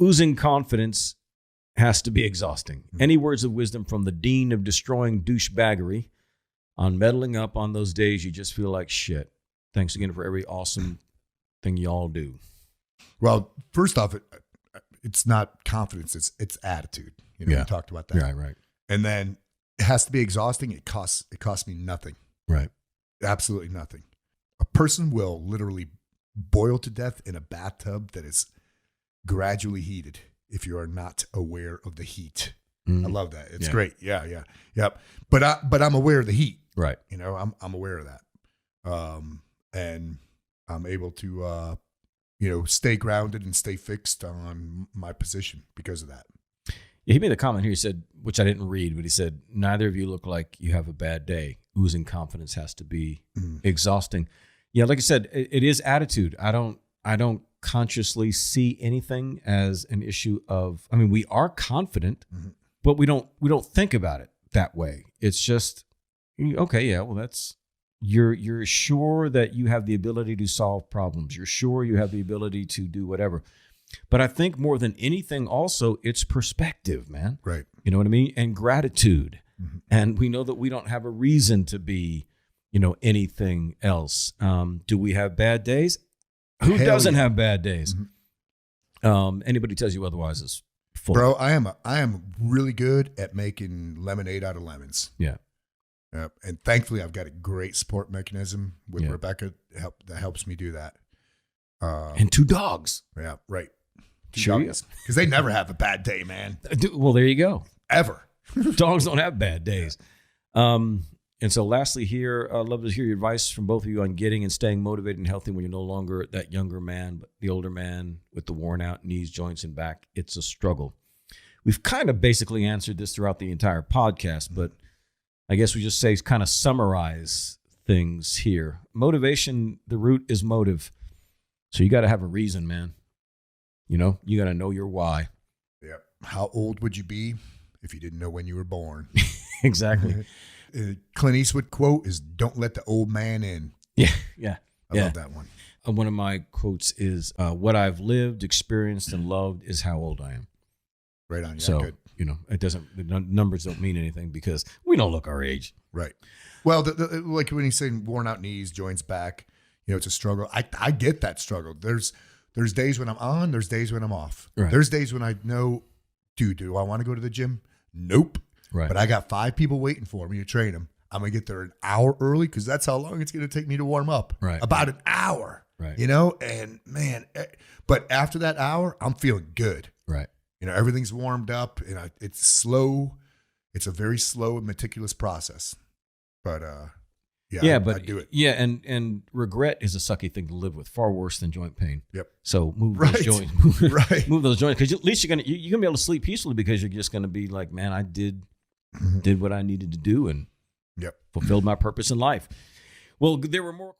Oozing confidence has to be exhausting. Any words of wisdom from the dean of destroying douchebaggery on meddling up on those days you just feel like shit? Thanks again for every awesome thing y'all do. Well, first off, it's not confidence, it's attitude. You know, we talked about that. Right. And then it has to be exhausting. It costs me nothing. Right. Absolutely nothing. A person will literally boil to death in a bathtub that is gradually heated if you are not aware of the heat. I love that. It's great. Yeah. Yep. But I'm aware of the heat. Right. You know, I'm aware of that. And I'm able to stay grounded and stay fixed on my position because of that. Yeah, he made a comment here. He said, which I didn't read, but he said, neither of you look like you have a bad day. Oozing confidence has to be exhausting. Yeah, like I said, it is attitude. I don't consciously see anything as an issue of, I mean, we are confident, but we don't think about it that way. It's just, okay, yeah, well, that's, you're sure that you have the ability to solve problems. You're sure you have the ability to do whatever. But I think more than anything also, it's perspective, man. Right. You know what I mean? And gratitude. And we know that we don't have a reason to be, anything else. Do we have bad days? Who doesn't have bad days? Anybody tells you otherwise is full. Bro, I am really good at making lemonade out of lemons. Yeah. And thankfully, I've got a great support mechanism with Rebecca that helps me do that. And 2 dogs. Yeah, right. 2 Sure. dogs. Because they never have a bad day, man. Well, there you go. Ever. Dogs don't have bad days. And so lastly here, I'd love to hear your advice from both of you on getting and staying motivated and healthy when you're no longer that younger man, but the older man with the worn out knees, joints, and back. It's a struggle. We've kind of basically answered this throughout the entire podcast, but I guess we just say kind of summarize things here. Motivation, the root is motive. So you got to have a reason, man. You got to know your why. Yeah. How old would you be if you didn't know when you were born? Exactly. Clint Eastwood quote is, "Don't let the old man in." Yeah. I love that one. One of my quotes is, what I've lived, experienced, and loved is how old I am. Right on. Yeah, so, good. The numbers don't mean anything because we don't look our age. Right. Well, like when he's saying worn out knees, joints, back, it's a struggle. I get that struggle. There's days when I'm on, there's days when I'm off. Right. There's days when I know, dude, do I want to go to the gym? Nope. Right. But I got 5 people waiting for me to train them. I'm going to get there an hour early because that's how long it's going to take me to warm up. Right. About an hour. Right. And man, but after that hour, I'm feeling good. Right. Everything's warmed up and it's slow. It's a very slow and meticulous process. But I do it. Yeah, and regret is a sucky thing to live with, far worse than joint pain. Yep. So move those joints. Move those joints because at least you're gonna be able to sleep peacefully because you're just gonna be like, man, I did what I needed to do and fulfilled my purpose in life. Well, there were more.